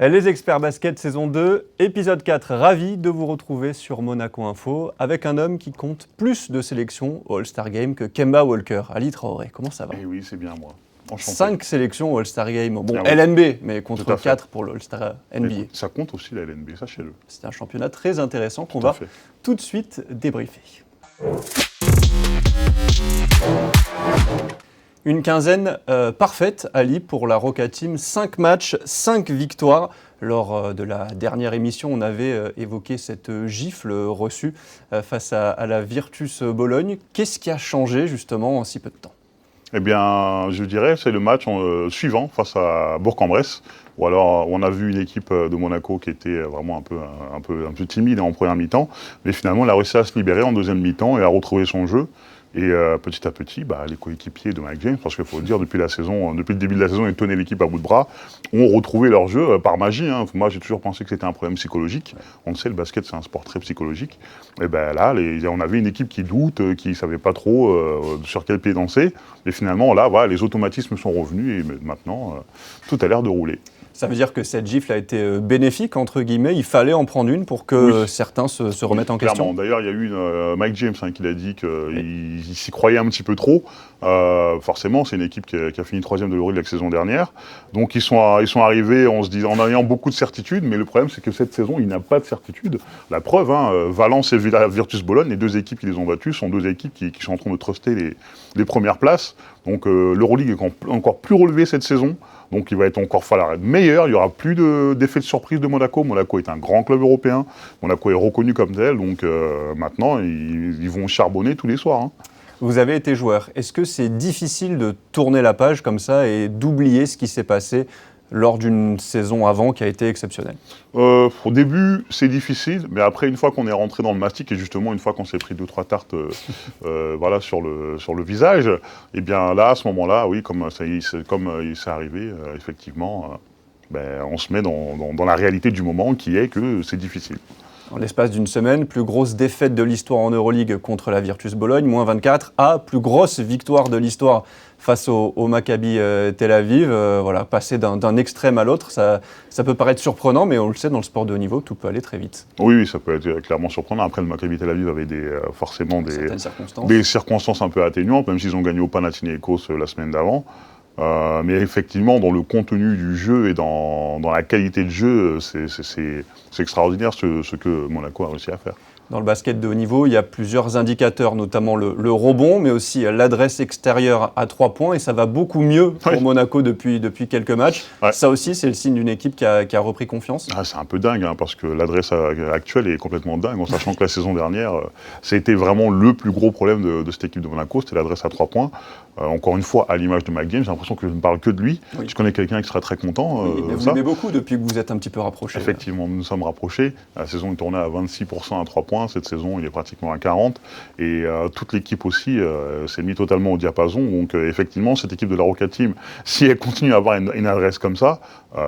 Les experts basket saison 2, épisode 4, ravi de vous retrouver sur Monaco Info avec un homme qui compte plus de sélections au All-Star Game que Kemba Walker. Ali Traoré, comment ça va ? Eh oui, c'est bien moi. Enchanté. 5 sélections au All-Star Game, bon Ah oui. LNB, mais contre 4 pour le All-Star NBA. Mais ça compte aussi la LNB, sachez-le. C'est un championnat très intéressant qu'on Tout à va fait. tout de suite débriefer. Une quinzaine parfaite, Ali, pour la Roca Team. 5 matchs, 5 victoires. Lors de la dernière émission, on avait évoqué cette gifle reçue face à la Virtus Bologne. Qu'est-ce qui a changé justement en si peu de temps ? Eh bien, je dirais, c'est le match suivant face à Bourg-en-Bresse, où alors on a vu une équipe de Monaco qui était vraiment un peu timide en première mi-temps, mais finalement elle a réussi à se libérer en deuxième mi-temps et à retrouver son jeu. Et petit à petit, les coéquipiers de Mike James, parce qu'il faut le dire, depuis le début de la saison, ils tenaient l'équipe à bout de bras, ont retrouvé leur jeu par magie. Moi, j'ai toujours pensé que c'était un problème psychologique. On le sait, le basket, c'est un sport très psychologique. Et là, on avait une équipe qui doute, qui ne savait pas trop sur quel pied danser. Et finalement, là, voilà, les automatismes sont revenus et maintenant, tout a l'air de rouler. Ça veut dire que cette gifle a été bénéfique, entre guillemets. Il fallait en prendre une pour que certains se remettent en question. Clairement. D'ailleurs, il y a eu Mike James qui l'a dit qu'il s'y croyait un petit peu trop. Forcément, c'est une équipe qui a fini 3e de l'Euroleague la saison dernière. Donc, ils sont arrivés en ayant beaucoup de certitudes. Mais le problème, c'est que cette saison, il n'y a pas de certitude. La preuve, Valence et Virtus Bologne, les deux équipes qui les ont battues, sont deux équipes qui sont en train de truster les premières places. Donc, l'Euroleague est encore plus relevée cette saison. Donc il va encore falloir être meilleur, il n'y aura plus d'effet de surprise de Monaco. Monaco est un grand club européen, Monaco est reconnu comme tel, donc maintenant ils vont charbonner tous les soirs. Vous avez été joueur, est-ce que c'est difficile de tourner la page comme ça et d'oublier ce qui s'est passé lors d'une saison avant qui a été exceptionnelle ? Au début, c'est difficile, mais après, une fois qu'on est rentré dans le mastic, et justement, une fois qu'on s'est pris 2-3 tartes sur le visage, et bien là, à ce moment-là, oui, comme il s'est arrivé, effectivement, on se met dans la réalité du moment qui est que c'est difficile. En l'espace d'une semaine, plus grosse défaite de l'histoire en Euroleague contre la Virtus Bologne, moins 24, plus grosse victoire de l'histoire face au Maccabi Tel Aviv. Passer d'un extrême à l'autre, ça peut paraître surprenant, mais on le sait, dans le sport de haut niveau, tout peut aller très vite. Oui, ça peut être clairement surprenant. Après, le Maccabi Tel Aviv avait forcément des circonstances un peu atténuantes, même s'ils ont gagné au Panathinaikos la semaine d'avant. Mais effectivement, dans le contenu du jeu et dans la qualité de jeu, c'est extraordinaire ce que Monaco a réussi à faire. Dans le basket de haut niveau, il y a plusieurs indicateurs, notamment le rebond, mais aussi l'adresse extérieure à 3 points, et ça va beaucoup mieux pour Monaco depuis quelques matchs. Ouais. Ça aussi, c'est le signe d'une équipe qui a repris confiance. C'est un peu dingue, parce que l'adresse actuelle est complètement dingue, en sachant que la saison dernière, c'était vraiment le plus gros problème de cette équipe de Monaco, c'était l'adresse à 3 points. Encore une fois, à l'image de Mike James, j'ai l'impression que je ne parle que de lui. Oui. Je connais quelqu'un qui sera très content. Mais vous l'aimez beaucoup depuis que vous êtes un petit peu rapprochés. Effectivement, nous nous sommes rapprochés. La saison est tournée à 26% à 3 points. Cette saison, il est pratiquement à 40%. Et toute l'équipe aussi s'est mise totalement au diapason. Donc effectivement, cette équipe de la Roca Team, si elle continue à avoir une adresse comme ça,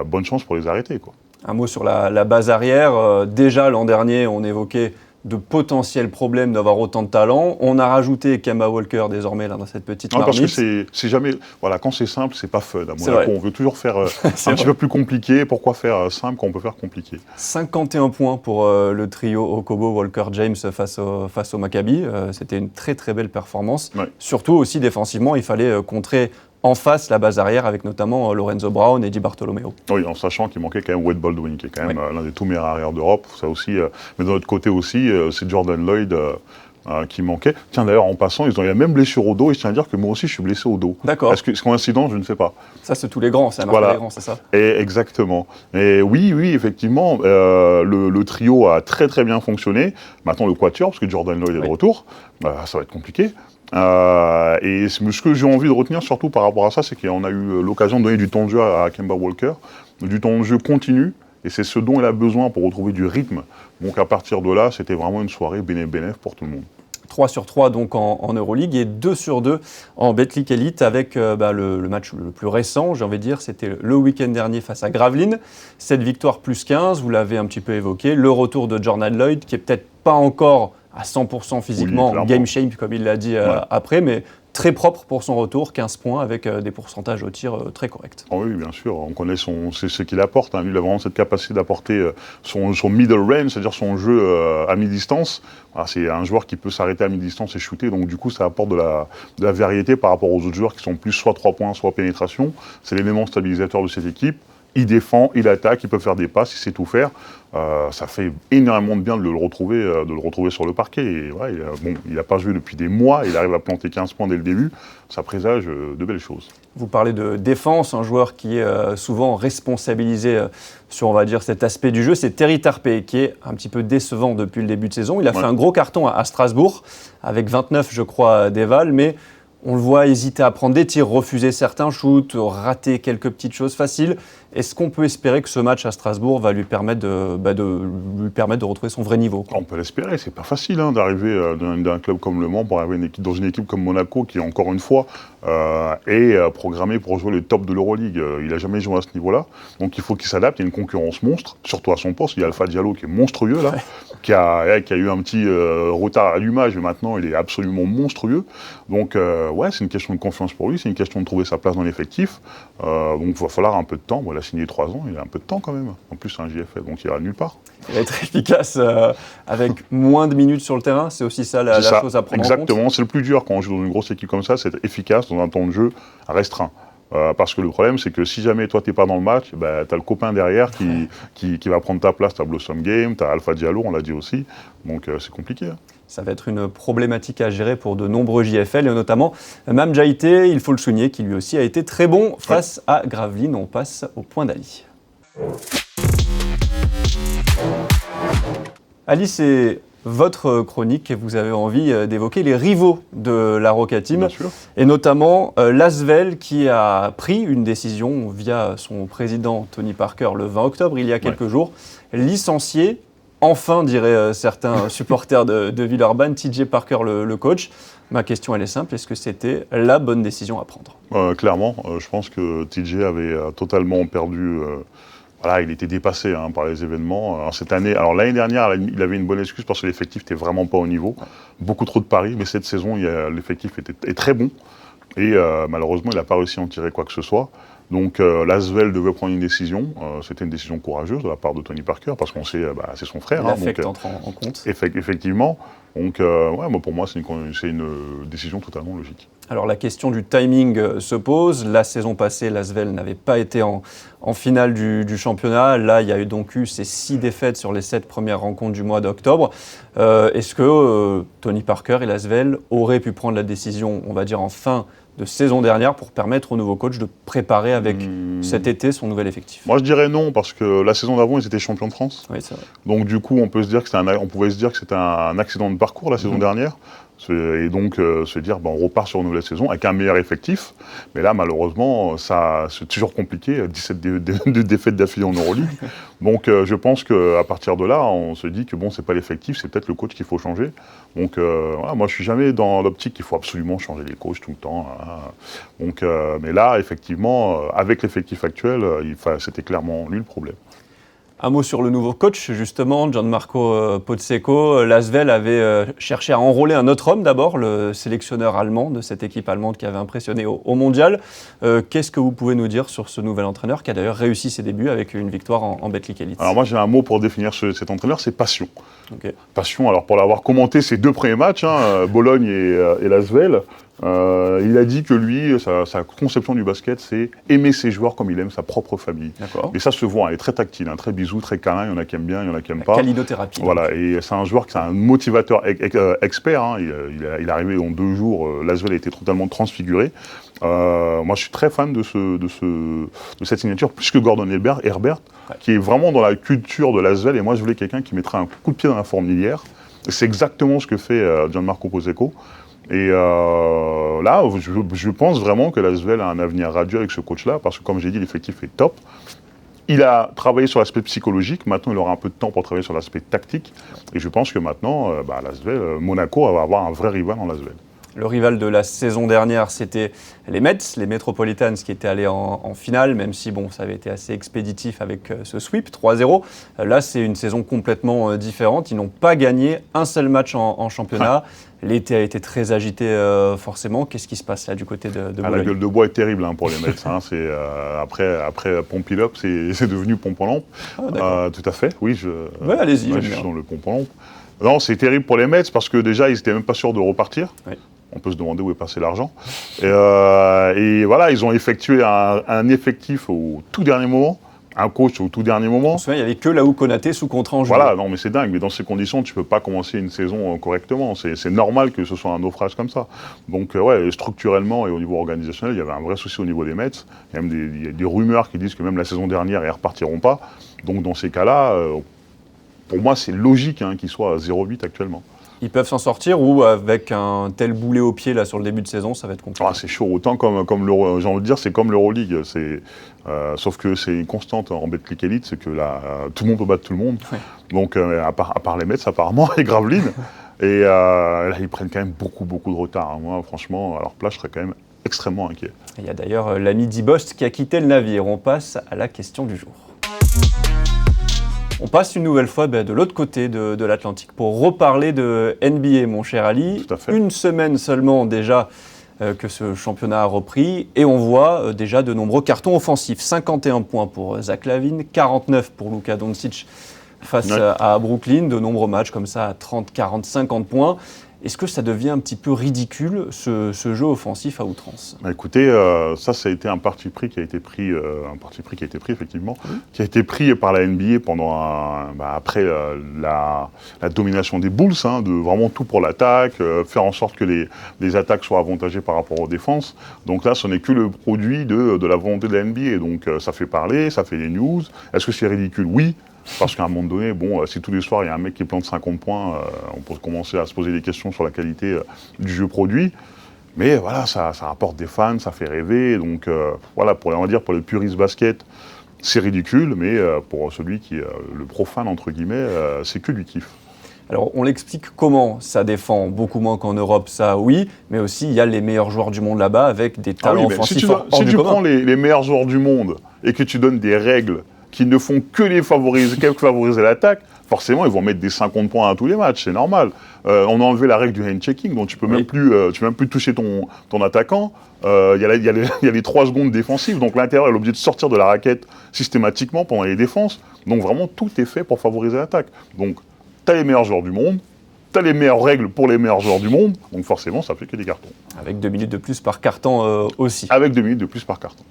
bonne chance pour les arrêter, quoi. Un mot sur la base arrière. Déjà l'an dernier, on évoquait de potentiels problèmes d'avoir autant de talent. On a rajouté Kemba Walker désormais là, dans cette petite marmite. Parce que c'est jamais... Voilà, quand c'est simple, c'est pas fun. À Monaco, on veut toujours faire un petit peu plus compliqué. Pourquoi faire simple quand on peut faire compliqué ? 51 points pour le trio Okobo, Walker, James face au Maccabi. C'était une très très belle performance. Ouais. Surtout aussi défensivement, il fallait contrer en face la base arrière avec notamment Lorenzo Brown et Di Bartolomeo. Oui, en sachant qu'il manquait quand même Wade Baldwin, qui est quand même l'un des tout meilleurs arrières d'Europe. Ça aussi, mais d'un autre côté aussi, c'est Jordan Lloyd qui manquait. Tiens, d'ailleurs, en passant, il y a même blessure au dos, et je tiens à dire que moi aussi, je suis blessé au dos. D'accord. Est-ce que c'est coïncident ? Je ne sais pas. Ça, c'est tous les grands, c'est la marque des grands, c'est ça ? Et exactement. Et oui, effectivement, le trio a très très bien fonctionné. Maintenant, le quatuor, parce que Jordan Lloyd est de retour, ça va être compliqué. Et ce que j'ai envie de retenir surtout par rapport à ça, c'est qu'on a eu l'occasion de donner du temps de jeu à Kemba Walker, du temps de jeu continu, et c'est ce dont il a besoin pour retrouver du rythme. Donc à partir de là, c'était vraiment une soirée bénéf pour tout le monde. 3 sur 3 donc en Euroleague et 2 sur 2 en Betclic Elite avec le match le plus récent, j'ai envie de dire, c'était le week-end dernier face à Gravelines. Cette victoire plus 15, vous l'avez un petit peu évoqué, le retour de Jordan Lloyd qui est peut-être pas encore à 100% physiquement, game shape comme il l'a dit après, mais très propre pour son retour, 15 points avec des pourcentages au tir très corrects. Oh oui, bien sûr, on connaît c'est ce qu'il apporte. Lui, il a vraiment cette capacité d'apporter son middle range, c'est-à-dire son jeu à mi-distance. Alors, c'est un joueur qui peut s'arrêter à mi-distance et shooter, donc du coup, ça apporte de la variété par rapport aux autres joueurs qui sont plus soit 3 points, soit pénétration. C'est l'élément stabilisateur de cette équipe. Il défend, il attaque, il peut faire des passes, il sait tout faire. Ça fait énormément de bien de le retrouver sur le parquet. Et, ouais, il n'a pas joué depuis des mois, il arrive à planter 15 points dès le début. Ça présage de belles choses. Vous parlez de défense, un joueur qui est souvent responsabilisé sur, on va dire, cet aspect du jeu, c'est Terry Tarpey, qui est un petit peu décevant depuis le début de saison. Il a fait un gros carton à Strasbourg, avec 29, je crois, d'éval, mais on le voit hésiter à prendre des tirs, refuser certains shoots, rater quelques petites choses faciles. Est-ce qu'on peut espérer que ce match à Strasbourg va lui permettre de retrouver son vrai niveau, quoi? On peut l'espérer, c'est pas facile d'arriver d'un club comme Le Mans pour arriver dans une équipe comme Monaco qui, encore une fois, est programmé pour jouer le top de l'Euroleague. Il n'a jamais joué à ce niveau-là, donc il faut qu'il s'adapte. Il y a une concurrence monstre, surtout à son poste. Il y a Alpha Diallo qui est monstrueux, là, qui a eu un petit retard à l'allumage, mais maintenant il est absolument monstrueux. Donc, ouais, c'est une question de confiance pour lui, c'est une question de trouver sa place dans l'effectif. Donc il va falloir un peu de temps. Bon, il a signé 3 ans, il a un peu de temps quand même. En plus, c'est un JFL, donc il ira nulle part. Il va être efficace avec moins de minutes sur le terrain, c'est aussi ça la chose à prendre en compte. Exactement, c'est le plus dur quand on joue dans une grosse équipe comme ça, c'est être efficace dans un temps de jeu restreint. Parce que le problème, c'est que si jamais toi, t'es pas dans le match, tu as le copain derrière qui va prendre ta place. Tu as Blossom Game, tu as Alpha Diallo, on l'a dit aussi. Donc c'est compliqué. Ça va être une problématique à gérer pour de nombreux JFL, et notamment Mame Diaité, il faut le souligner, qui lui aussi a été très bon face à Gravelines. On passe au point d'Ali. Ali, c'est votre chronique et vous avez envie d'évoquer les rivaux de la Roca Team, et notamment l'Asvel qui a pris une décision via son président Tony Parker le 20 octobre, il y a quelques jours, licencié, enfin diraient certains supporters de Villeurbanne, TJ Parker le coach. Ma question elle est simple, est-ce que c'était la bonne décision à prendre ? Clairement, je pense que TJ avait totalement perdu... Voilà, il était dépassé par les événements. Cette année, alors l'année dernière, il avait une bonne excuse parce que l'effectif n'était vraiment pas au niveau. Beaucoup trop de paris, mais cette saison, l'effectif est très bon. Et malheureusement, il n'a pas réussi à en tirer quoi que ce soit. Donc l'Asvel devait prendre une décision. C'était une décision courageuse de la part de Tony Parker parce qu'on sait, c'est son frère. L'affect entre en compte. Effectivement. Donc ouais, pour moi, c'est une décision totalement logique. Alors la question du timing se pose. La saison passée, l'Asvel n'avait pas été en finale du championnat. Là, il y a donc eu ces 6 défaites sur les 7 premières rencontres du mois d'octobre. Est-ce que Tony Parker et l'Asvel auraient pu prendre la décision, on va dire, en fin de saison dernière pour permettre au nouveau coach de préparer avec cet été son nouvel effectif? Moi, je dirais non, parce que la saison d'avant, ils étaient champions de France. Oui, c'est vrai. Donc, du coup, on pouvait se dire que c'était un accident de parcours la saison dernière. Et donc, se dire, on repart sur une nouvelle saison avec un meilleur effectif. Mais là, malheureusement, c'est toujours compliqué. 17 défaites d'affilée en Euroleague. Donc, je pense qu'à partir de là, on se dit que c'est pas l'effectif, c'est peut-être le coach qu'il faut changer. Donc, voilà, moi, je suis jamais dans l'optique qu'il faut absolument changer les coachs tout le temps. Donc, mais là, effectivement, avec l'effectif actuel, c'était clairement lui le problème. Un mot sur le nouveau coach, justement, Gianmarco Pozzecco. L'Asvel avait cherché à enrôler un autre homme d'abord, le sélectionneur allemand de cette équipe allemande qui avait impressionné au mondial. Qu'est-ce que vous pouvez nous dire sur ce nouvel entraîneur qui a d'ailleurs réussi ses débuts avec une victoire en Betclic Elite? Alors moi j'ai un mot pour définir cet entraîneur, c'est passion. Okay. Passion, alors pour l'avoir commenté ces 2 premiers matchs, Bologne et l'Asvel, il a dit que lui, sa conception du basket, c'est aimer ses joueurs comme il aime sa propre famille. D'accord. Et ça se voit, il est très tactile, très bisou, très câlin, il y en a qui aiment bien, il y en a qui n'aiment pas. Calinothérapie. Voilà, et c'est un joueur qui est un motivateur expert. Il est arrivé en 2 jours, l'Asvel a été totalement transfiguré. Moi, je suis très fan de cette signature, plus que Gordon Herbert, qui est vraiment dans la culture de l'Asvel. Et moi, je voulais quelqu'un qui mettrait un coup de pied dans la fourmilière. C'est exactement ce que fait Gianmarco Pozzecco. Et là, je pense vraiment que l'Asvel a un avenir radieux avec ce coach-là, parce que comme j'ai dit, l'effectif est top. Il a travaillé sur l'aspect psychologique, maintenant il aura un peu de temps pour travailler sur l'aspect tactique. Et je pense que maintenant, l'Asvel, Monaco va avoir un vrai rival en l'Asvel. Le rival de la saison dernière, c'était les Mets, les Metropolitans qui étaient allés en finale, même si bon, ça avait été assez expéditif avec ce sweep, 3-0. Là, c'est une saison complètement différente. Ils n'ont pas gagné un seul match en championnat. L'été a été très agité, forcément. Qu'est-ce qui se passe là du côté de Bologne ? La gueule de bois est terrible pour les Mets. C'est, après Pompilop, c'est devenu Pompe-en-Lampe. Tout à fait, oui. Ouais, allez-y. Je suis dans le Pompe-en-Lampe. Non, c'est terrible pour les Mets parce que déjà, ils n'étaient même pas sûrs de repartir. Oui. On peut se demander où est passé l'argent. Et voilà, ils ont effectué un effectif au tout dernier moment. Un coach au tout dernier moment. Il n'y avait que Laou Konaté sous contrat en juillet. Voilà, non mais c'est dingue, mais dans ces conditions, tu ne peux pas commencer une saison correctement. C'est normal que ce soit un naufrage comme ça. Donc ouais, structurellement et au niveau organisationnel, il y avait un vrai souci au niveau des Mets. Il y a même des rumeurs qui disent que même la saison dernière, ils ne repartiront pas. Donc dans ces cas-là, pour moi, c'est logique qu'ils soient à 0-8 actuellement. Ils peuvent s'en sortir ou avec un tel boulet au pied là sur le début de saison, ça va être compliqué. C'est chaud, autant comme l'Euro, j'ai envie de dire, c'est comme l'Euroleague. Sauf que c'est une constante en Betclic Elite, c'est que là, tout le monde peut battre tout le monde. Oui. Donc à part les Mets apparemment, et Gravelines. Et là, ils prennent quand même beaucoup de retard. Moi, franchement, à leur place, je serais quand même extrêmement inquiet. Il y a d'ailleurs l'ami Dibost qui a quitté le navire. On passe à la question du jour. On passe une nouvelle fois de l'autre côté de l'Atlantique pour reparler de NBA, mon cher Ali. Tout à fait. Une semaine seulement déjà que ce championnat a repris et on voit déjà de nombreux cartons offensifs. 51 points pour Zach LaVine, 49 pour Luka Doncic face à Brooklyn. De nombreux matchs comme ça à 30, 40, 50 points. Est-ce que ça devient un petit peu ridicule, ce jeu offensif à outrance ? Écoutez, ça a été un parti pris qui a été pris, effectivement, qui a été pris par la NBA pendant après la domination des Bulls, de vraiment tout pour l'attaque, faire en sorte que les attaques soient avantagées par rapport aux défenses. Donc là, ce n'est que le produit de la volonté de la NBA. Donc ça fait parler, ça fait des news. Est-ce que c'est ridicule ? Oui. Parce qu'à un moment donné, si tous les soirs il y a un mec qui plante 50 points, on peut commencer à se poser des questions sur la qualité du jeu produit. Mais voilà, ça rapporte des fans, ça fait rêver. Donc voilà, pour le puriste basket, c'est ridicule, mais pour celui qui est le profane, entre guillemets, c'est que du kiff. Alors, on l'explique comment ça défend beaucoup moins qu'en Europe, ça oui, mais aussi il y a les meilleurs joueurs du monde là-bas avec des talents offensifs hors du commun. Si tu prends les meilleurs joueurs du monde et que tu donnes des règles qui ne font que favoriser l'attaque, forcément, ils vont mettre des 50 points à tous les matchs, c'est normal. On a enlevé la règle du hand-checking, donc tu peux même plus toucher ton attaquant. Il y a les 3 secondes défensives, donc l'intérieur est obligé de sortir de la raquette systématiquement pendant les défenses. Donc vraiment, tout est fait pour favoriser l'attaque. Donc, tu as les meilleurs joueurs du monde, tu as les meilleures règles pour les meilleurs joueurs du monde, donc forcément, ça fait que des cartons. Avec 2 minutes de plus par carton aussi. Avec 2 minutes de plus par carton.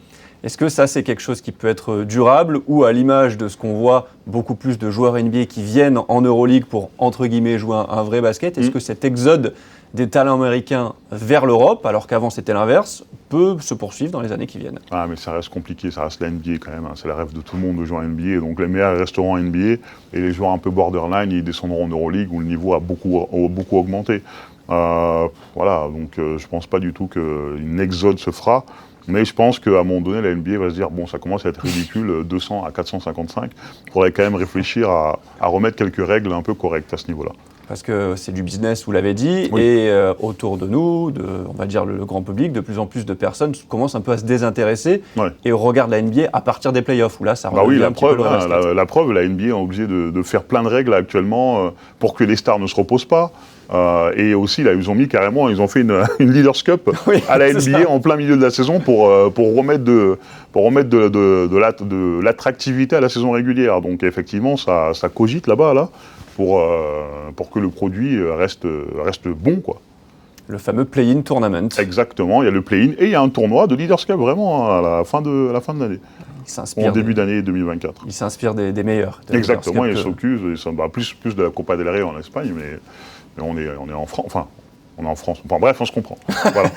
Est-ce que ça, c'est quelque chose qui peut être durable ou à l'image de ce qu'on voit, beaucoup plus de joueurs NBA qui viennent en Euroleague pour, entre guillemets, jouer un vrai basket, est-ce que cet exode des talents américains vers l'Europe, alors qu'avant c'était l'inverse, peut se poursuivre dans les années qui viennent ? Mais ça reste compliqué, ça reste la NBA quand même. C'est le rêve de tout le monde de jouer en NBA. Donc les meilleurs resteront en NBA et les joueurs un peu borderline, ils descendront en Euroleague où le niveau a beaucoup augmenté. Voilà, donc je pense pas du tout qu'une exode se fera. Mais je pense qu'à un moment donné, la NBA va se dire ça commence à être ridicule, 200 à 455. Il faudrait quand même réfléchir à remettre quelques règles un peu correctes à ce niveau-là. Parce que c'est du business, vous l'avez dit, et autour de nous, on va dire le grand public, de plus en plus de personnes commencent un peu à se désintéresser et regardent la NBA à partir des playoffs, où là, ça revient un petit peu le basket. La preuve, la NBA est obligée de faire plein de règles actuellement pour que les stars ne se reposent pas. Et aussi, là, ils ont fait une Leaders Cup à la NBA en plein milieu de la saison pour remettre de l'attractivité à la saison régulière. Donc effectivement, ça cogite là-bas, pour que le produit reste bon, quoi. Le fameux play-in tournament. Exactement, il y a le play-in et il y a un tournoi de Leaders Cup vraiment à la fin de l'année. En début d'année 2024. Il s'inspire des meilleurs. Exactement, il s'occupe, plus de la Copa del Rey en Espagne, mais on est en France. Enfin, on est en France. Enfin bref, on se comprend. Voilà.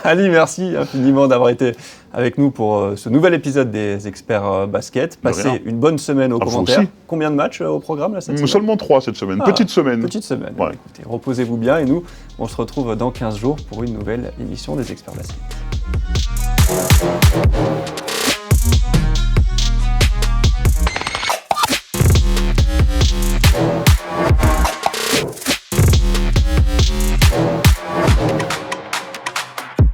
Ali, merci infiniment d'avoir été avec nous pour ce nouvel épisode des Experts Basket. Passez une bonne semaine aux commentaires. Combien de matchs au programme là, cette semaine ? Seulement 3 cette semaine. Petite semaine. Petite semaine. Ouais. Écoutez, reposez-vous bien et nous, on se retrouve dans 15 jours pour une nouvelle émission des Experts Basket.